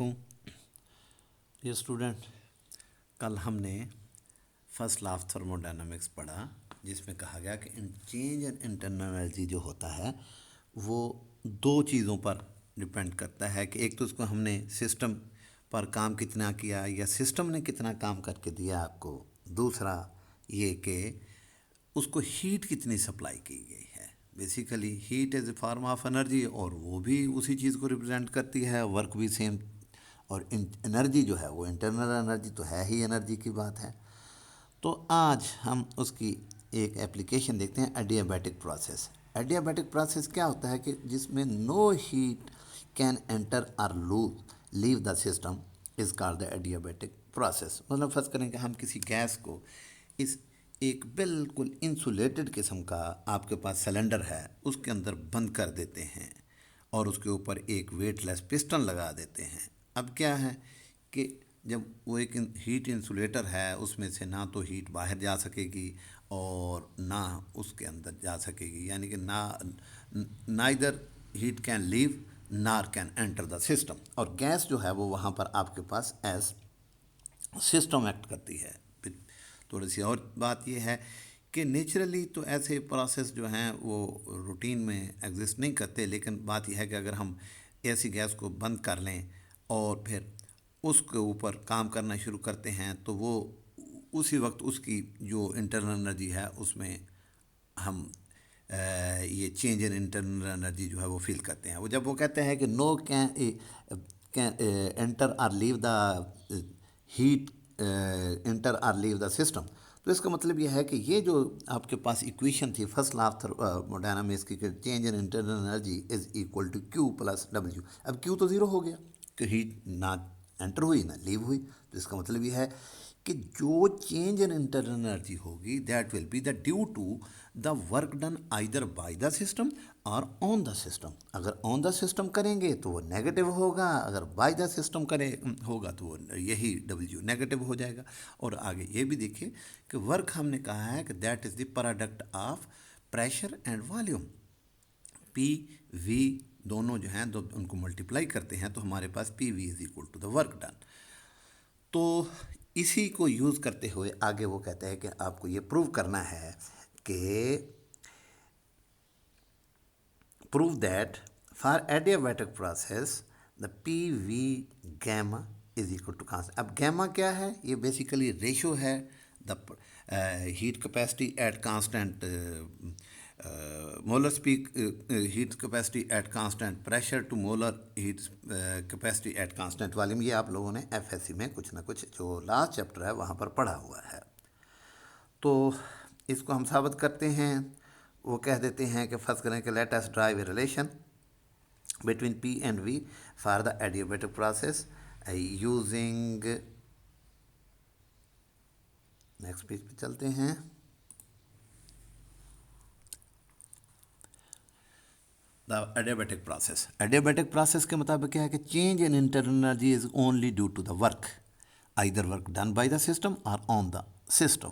अलैकुम। ये स्टूडेंट, कल हमने फर्स्ट लॉ ऑफ थर्मोडायनामिक्स पढ़ा जिसमें कहा गया कि चेंज इन इंटरनल एनर्जी जो होता है वो दो चीज़ों पर डिपेंड करता है कि एक तो उसको हमने सिस्टम पर काम कितना किया या सिस्टम ने कितना काम करके दिया आपको, दूसरा ये कि उसको हीट कितनी सप्लाई की गई है। Basically heat is a form of energy और वो भी उसी चीज़ को रिप्रेजेंट करती है, वर्क भी सेम। और एनर्जी जो है वो इंटरनल एनर्जी तो है ही, एनर्जी की बात है। तो आज हम उसकी एक एप्लीकेशन देखते हैं, एडियाबैटिक प्रोसेस। एडियाबैटिक प्रोसेस क्या होता है कि जिसमें no heat can enter or leave the system is called the adiabatic process. मतलब फर्ज करें कि हम किसी गैस को इस एक बिल्कुल इंसुलेटेड किस्म का आपके पास सिलेंडर है उसके अंदर बंद कर देते हैं और उसके ऊपर एक वेटलेस पिस्टन लगा देते हैं। अब क्या है कि जब वो एक हीट इंसुलेटर है उसमें से ना तो हीट बाहर जा सकेगी और ना उसके अंदर जा सकेगी, यानी कि नाइदर हीट कैन लीव नार कैन एंटर द सिस्टम। और गैस जो है वो वहाँ पर आपके पास एज सिस्टम एक्ट करती है। थोड़ी सी और बात यह है कि नेचुरली तो ऐसे प्रोसेस जो हैं वो रूटीन में एग्जिस्ट नहीं करते, लेकिन बात यह है कि अगर हम ऐसी गैस को बंद कर लें और फिर उसके ऊपर काम करना शुरू करते हैं तो वो उसी वक्त उसकी जो इंटरनल एनर्जी है उसमें हम ये चेंज इन इंटरनल एनर्जी जो है वो फील करते हैं। वो जब वो कहते हैं कि no can enter or leave the heat enter or leave the system, तो इसका मतलब यह है कि ये जो आपके पास इक्वेशन थी फर्स्ट लॉ ऑफ थर्मोडायनामिक्स की, change in internal energy is equal to Q plus W. अब क्यू तो ज़ीरो हो गया कि हीट ना एंटर हुई ना लीव हुई, तो इसका मतलब यह है कि जो चेंज इन इंटरनल एनर्जी होगी that will be the due to the work done either by the system or on the system. अगर ऑन द सिस्टम करेंगे तो वो नेगेटिव होगा, अगर बाय द सिस्टम करें होगा तो वो यही डब्ल्यू नेगेटिव हो जाएगा। और आगे ये भी देखिए कि वर्क हमने कहा है कि that is the product of pressure and volume. P V दोनों जो हैं तो उनको मल्टीप्लाई करते हैं तो हमारे पास P V is equal to the work done. तो इसी को यूज़ करते हुए आगे वो कहते हैं कि आपको ये प्रूव करना है कि prove that for adiabatic process the P V gamma is equal to constant. अब गैमा क्या है? ये बेसिकली रेशो है the heat capacity at constant molar speak heat capacity at constant pressure to molar heat capacity at constant volume. ये आप लोगों ने FSc में कुछ ना कुछ जो लास्ट चैप्टर है वहाँ पर पढ़ा हुआ है। तो इसको हम साबित करते हैं। वो कह देते हैं कि फर्स्ट करें कि let us derive a relation between P and V for the adiabatic process using, next page पे चलते हैं। The adiabatic process, adiabatic process के मुताबिक क्या है कि change in internal energy is only due to the work either work done by the system or on the system.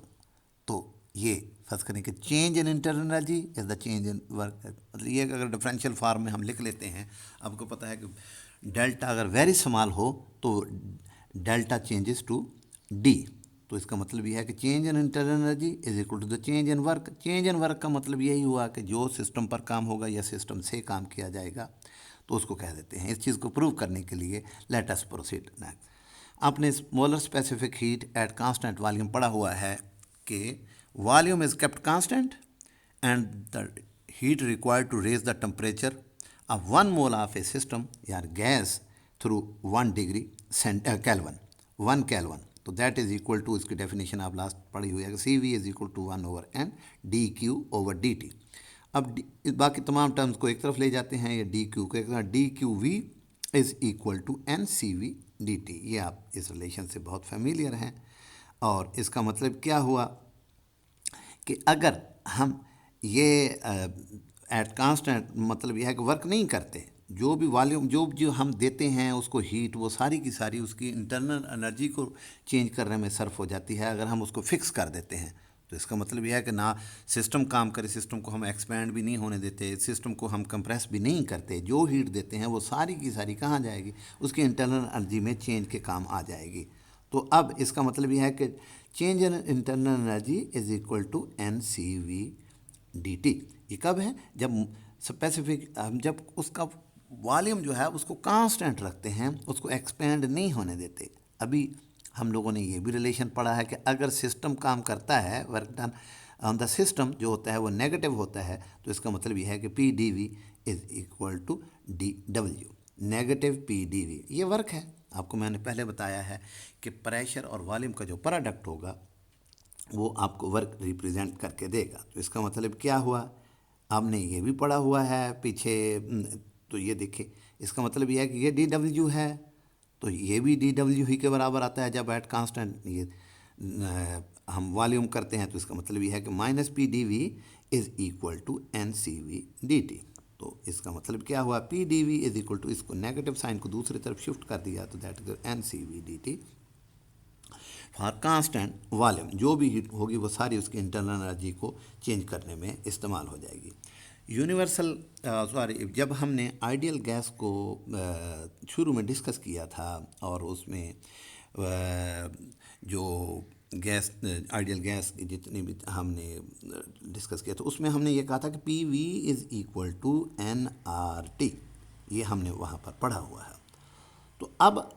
तो ये फर्स्ट करें कि change in internal energy is the change in work, मतलब ये अगर डिफरेंशियल फॉर्म में हम लिख लेते हैं, आपको पता है कि डेल्टा अगर वेरी स्मॉल हो तो डेल्टा चेंजेस टू डी। तो इसका मतलब यह है कि change in internal energy is equal to the change in work. Change in work का मतलब यही हुआ कि जो सिस्टम पर काम होगा या सिस्टम से काम किया जाएगा तो उसको कह देते हैं। इस चीज़ को प्रूव करने के लिए लेट अस प्रोसीड नेक्स्ट। आपने molar specific heat at constant volume पढ़ा हुआ है कि volume is kept constant and the heat required to raise the temperature of 1 mole of a system या gas through 1 degree kelvin, 1 kelvin. तो that is equal to, इसकी definition आप last पढ़ी हुई है कि C V is equal to 1/n d Q over d T. अब बाकी तमाम टर्म्स को एक तरफ ले जाते हैं, ये डी क्यू को, D Q V is equal to N C V D T. ये आप इस रिलेशन से बहुत फेमिलियर हैं। और इसका मतलब क्या हुआ कि अगर हम ये एट कांस्टेंट, मतलब यह है कि वर्क नहीं करते, जो भी वॉल्यूम जो हम देते हैं उसको हीट, वो सारी की सारी उसकी इंटरनल एनर्जी को चेंज करने में सर्फ हो जाती है। अगर हम उसको फिक्स कर देते हैं तो इसका मतलब यह है कि ना सिस्टम काम करे, सिस्टम को हम एक्सपेंड भी नहीं होने देते, सिस्टम को हम कंप्रेस भी नहीं करते, जो हीट देते हैं वो सारी की सारी कहाँ जाएगी, उसकी इंटरनल एनर्जी में चेंज के काम आ जाएगी। तो अब इसका मतलब यह है कि change in internal energy is equal to N C V D T. ये कब है, जब स्पेसिफिक, हम जब उसका वॉल्यूम जो है उसको कांस्टेंट रखते हैं, उसको एक्सपेंड नहीं होने देते। अभी हम लोगों ने ये भी रिलेशन पढ़ा है कि अगर सिस्टम काम करता है, work done on the system जो होता है वो नेगेटिव होता है, तो इसका मतलब ये है कि P D V is equal to D W, negative P D V. ये वर्क है, आपको मैंने पहले बताया है कि प्रेशर और वॉल्यूम का जो प्रोडक्ट होगा वो आपको वर्क रिप्रेजेंट करके देगा। तो इसका मतलब क्या हुआ, आपने ये भी पढ़ा हुआ है पीछे। तो ये देखिए, इसका मतलब ये है कि ये डी डब्ल्यू है, तो ये भी डी डब्ल्यू ही के बराबर आता है जब एट कांस्टेंट ये हम वॉल्यूम करते हैं। तो इसका मतलब ये है कि minus P D V is equal to N C V D T. तो इसका मतलब क्या हुआ, P D V is equal to, इसको नेगेटिव साइन को दूसरी तरफ शिफ्ट कर दिया तो that is N C V D T for constant volume. जो भी हीट होगी वो सारी उसकी इंटरनल एनर्जी को चेंज करने में इस्तेमाल हो जाएगी। यूनिवर्सल जब हमने आइडियल गैस को शुरू में डिस्कस किया था, और उसमें जो गैस, आइडियल गैस जितनी भी हमने डिस्कस किया था, उसमें हमने ये कहा था कि P V is equal to N R T. ये हमने वहाँ पर पढ़ा हुआ है। तो अब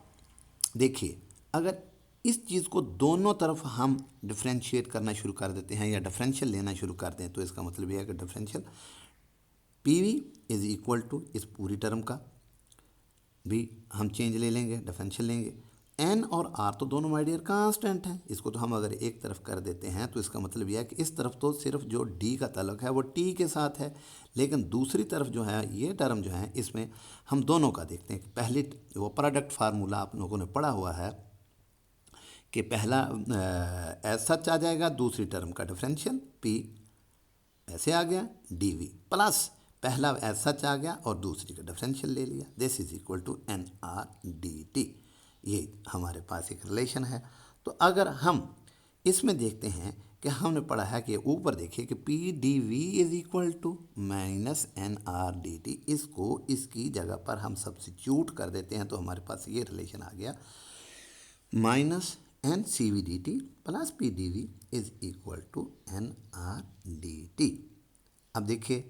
देखिए, अगर इस चीज़ को दोनों तरफ हम डिफ्रेंशिएट करना शुरू कर देते हैं या डिफरेंशियल लेना शुरू कर दें, तो इसका मतलब यह है कि differential P V is equal to इस पूरी टर्म का भी हम चेंज ले लेंगे, डिफरेंशियल लेंगे। एन और आर तो दोनों माय डियर कांस्टेंट हैं, इसको तो हम अगर एक तरफ कर देते हैं तो इसका मतलब यह है कि इस तरफ तो सिर्फ जो डी का ताल्लुक है वो टी के साथ है, लेकिन दूसरी तरफ जो है ये टर्म जो है इसमें हम दोनों का देखते हैं। पहले वो प्रोडक्ट फार्मूला आप लोगों ने पढ़ा हुआ है कि पहला एज सच आ जाएगा, दूसरी टर्म का डिफरेंशियल पी ऐसे आ गया डी वी, प्लस पहला एज सच आ गया और दूसरी का डिफरेंशियल ले लिया, this is equal to N R D T. ये हमारे पास एक रिलेशन है। तो अगर हम इसमें देखते हैं कि हमने पढ़ा है कि ऊपर देखिए कि P D V is equal to minus N R D T, इसको इसकी जगह पर हम सब्स्टिट्यूट कर देते हैं तो हमारे पास ये रिलेशन आ गया, minus N C V D T plus P D V is equal to N R D T. अब देखिए,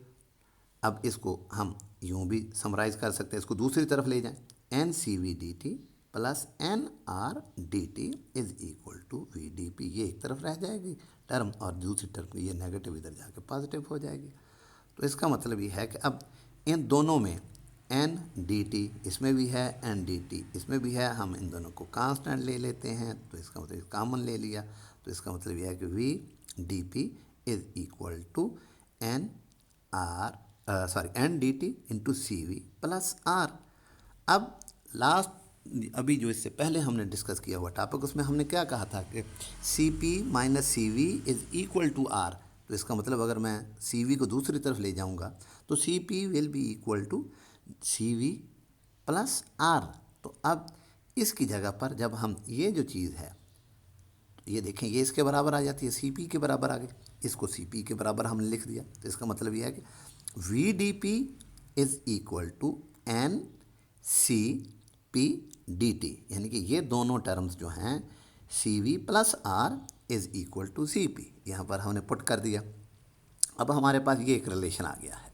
अब इसको हम यूँ भी समराइज़ कर सकते हैं, इसको दूसरी तरफ ले जाएं, N C V D T plus N R D T is equal to V D P. ये एक तरफ रह जाएगी टर्म और दूसरी टर्म ये नेगेटिव इधर जाके पॉजिटिव हो जाएगी। तो इसका मतलब ये है कि अब इन दोनों में एन डी टी इसमें भी है, एन डी टी इसमें भी है, हम इन दोनों को कांस्टेंट ले लेते हैं तो इसका मतलब कॉमन ले लिया। तो इसका मतलब यह है कि V D P is equal to N R N D T into C V plus R. अब लास्ट, अभी जो इससे पहले हमने डिस्कस किया हुआ टॉपिक, उसमें हमने क्या कहा था कि C P minus C V is equal to R. तो इसका मतलब अगर मैं सी वी को दूसरी तरफ ले जाऊंगा तो C P will be equal to C V plus R. तो अब इसकी जगह पर जब हम ये जो चीज़ है, तो ये देखें, ये इसके बराबर आ जाती है, सी पी के बराबर आ गई, इसको सी पी के बराबर हमने लिख दिया। तो इसका मतलब ये है कि V D P is equal to N C P d T, यानी कि ये दोनों टर्म्स जो हैं C V plus R is equal to C P, यहाँ पर हमने पुट कर दिया। अब हमारे पास ये एक रिलेशन आ गया है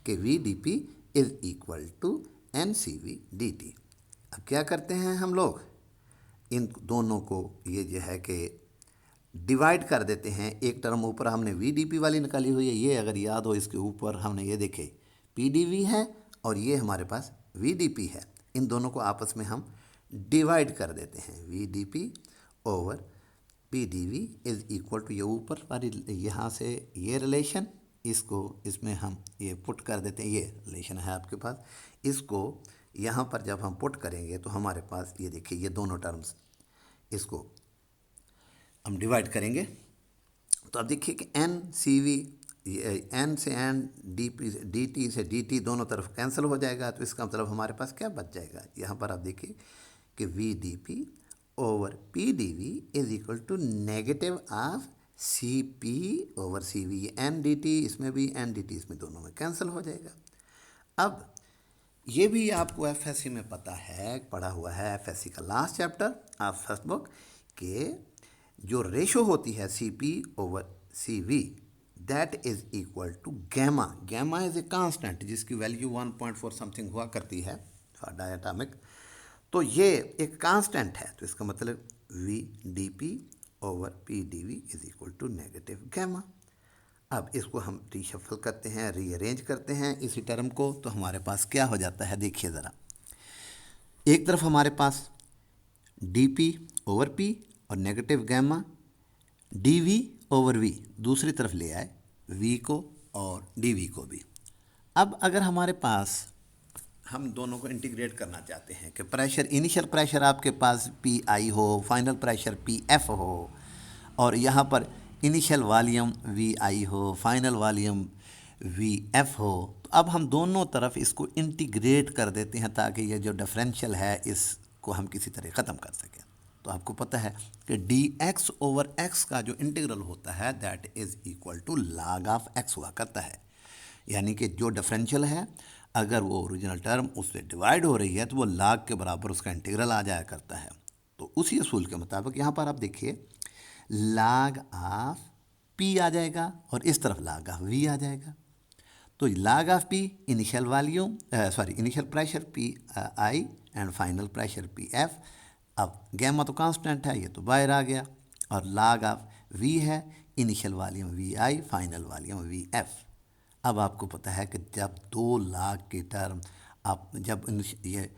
कि V D P is equal to N C V D T. अब क्या करते हैं हम लोग, इन दोनों को ये जो है कि डिवाइड कर देते हैं। एक टर्म ऊपर हमने वी डी पी वाली निकाली हुई है, ये अगर याद हो इसके ऊपर हमने ये देखे पी डी वी है और ये हमारे पास वी डी पी है, इन दोनों को आपस में हम डिवाइड कर देते हैं। V D P over P D V is equal to ये ऊपर वाली यहाँ से ये रिलेशन, इसको इसमें हम ये पुट कर देते हैं, ये रिलेशन है आपके पास, इसको यहाँ पर जब हम पुट करेंगे तो हमारे पास ये देखिए ये दोनों टर्म्स, इसको हम डिवाइड करेंगे तो अब देखिए कि एन सी वी, एन से एन, डी टी से डी टी दोनों तरफ कैंसिल हो जाएगा। तो इसका मतलब हमारे पास क्या बच जाएगा, यहाँ पर आप देखिए कि V D P over P D V is equal to negative of C P over C V, N D T इसमें भी, एन डी टी इसमें, दोनों में कैंसिल हो जाएगा। अब ये भी आपको एफ एस सी में पता है, पढ़ा हुआ है एफ एस सी का last chapter of first book, के जो रेशो होती है C P over C V, that is equal to gamma. Gamma is a constant जिसकी वैल्यू 1.4 समथिंग हुआ करती है फॉर डायटोमिक। तो ये एक कांस्टेंट है, तो इसका मतलब V D P over P D V is equal to negative gamma. अब इसको हम रीशफल करते हैं, रीअरेंज करते हैं इसी टर्म को, तो हमारे पास क्या हो जाता है, देखिए ज़रा। एक तरफ हमारे पास डी पी ओवर पी और negative gamma, D V over V, दूसरी तरफ ले आए वी को और डी वी को भी। अब अगर हमारे पास हम दोनों को इंटीग्रेट करना चाहते हैं कि प्रेशर, इनिशियल प्रेशर आपके पास पी आई हो, फाइनल प्रेशर पी एफ हो, और यहाँ पर इनिशियल वॉल्यूम वी आई हो, फाइनल वॉल्यूम वी एफ हो, तो अब हम दोनों तरफ इसको इंटीग्रेट कर देते हैं ताकि ये जो डिफरेंशियल है इसको हम किसी तरह ख़त्म कर सकें। तो आपको पता है कि डी एक्स ओवर एक्स का जो इंटीग्रल होता है that is equal to log of X हुआ करता है। यानी कि जो डिफरेंशियल है अगर वो ओरिजिनल टर्म उससे डिवाइड हो रही है तो वो log के बराबर उसका इंटीग्रल आ जाया करता है। तो उसी असूल के मुताबिक यहाँ पर आप देखिए log ऑफ p आ जाएगा और इस तरफ log ऑफ v आ जाएगा। तो log of p initial volume initial pressure P I and final pressure P F. अब गैमा तो कांस्टेंट है, ये तो बाहर आ गया, और log ऑफ v है initial volume we I, final volume V F. अब आपको पता है कि जब 2 लाख की टर्म आप जब ये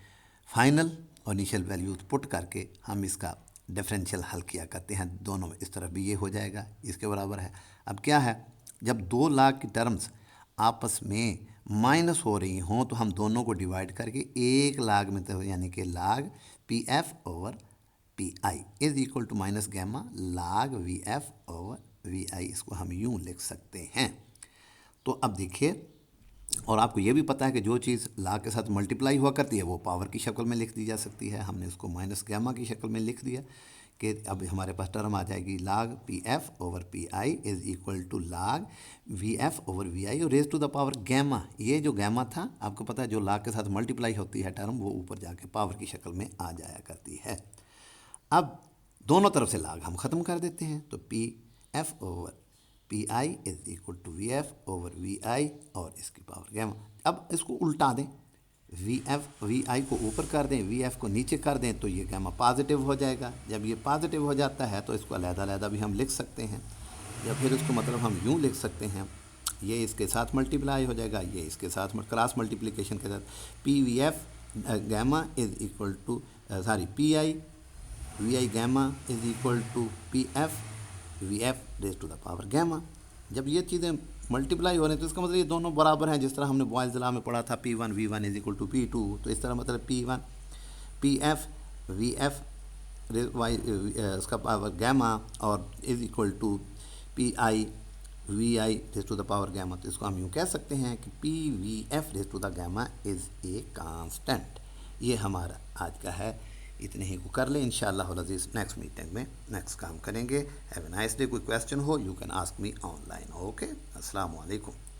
फाइनल और इनिशियल वैल्यू पुट करके हम इसका डिफरेंशियल हल किया करते हैं, दोनों में इस तरफ भी ये हो जाएगा, इसके बराबर है। अब क्या है, जब 2 लाख की टर्म्स आपस में माइनस हो रही हों तो हम दोनों को डिवाइड करके 1 लाख में, तो यानी कि log P F over P I is equal to minus gamma log V F over V I, इसको हम यूँ लिख सकते हैं। तो अब देखिए, और आपको ये भी पता है कि जो चीज़ log के साथ मल्टीप्लाई हुआ करती है वो पावर की शक्ल में लिख दी जा सकती है। हमने उसको माइनस गैमा की शक्ल में लिख दिया कि अब हमारे पास टर्म आ जाएगी log P F over P I is equal to log V F over V I और raise to the power gamma. ये जो गैमा था आपको पता है जो log के साथ मल्टीप्लाई होती है टर्म वो ऊपर जाके पावर की शक्ल में आ जाया करती है। अब दोनों तरफ से log हम ख़त्म कर देते हैं, तो P F over P I is equal to V F over V I और इसकी पावर गैमा। अब इसको उल्टा दें, वी आई को ऊपर कर दें, वी एफ को नीचे कर दें, तो ये गैमा पॉजिटिव हो जाएगा। जब ये पॉजिटिव हो जाता है तो इसको अलग-अलग भी हम लिख सकते हैं, या फिर इसको मतलब हम यूँ लिख सकते हैं, ये इसके साथ मल्टीप्लाई हो जाएगा, ये इसके साथ क्रॉस मल्टीप्लिकेशन के साथ P V F gamma is equal to P I V I gamma is equal to P F V F raise to the power gamma. जब ये चीज़ें मल्टीप्लाई हो रही हैं तो इसका मतलब ये दोनों बराबर हैं। जिस तरह हमने बॉयल्स लॉ में पढ़ा था P one V one is equal to P two, तो इस तरह मतलब P one P F V F Y उसका पावर गैमा और is equal to P I V I raise to the power gamma. तो इसको हम यूँ कह सकते हैं कि P V F raise to the gamma is a constant. ये हमारा आज का है, इतने ही को कर लें। इंशाअल्लाह अज़ीज़ नेक्स्ट मीटिंग में नेक्स्ट काम करेंगे। Have a nice day. कोई क्वेश्चन हो you can ask me online. Okay, अस्सलाम वालेकुम।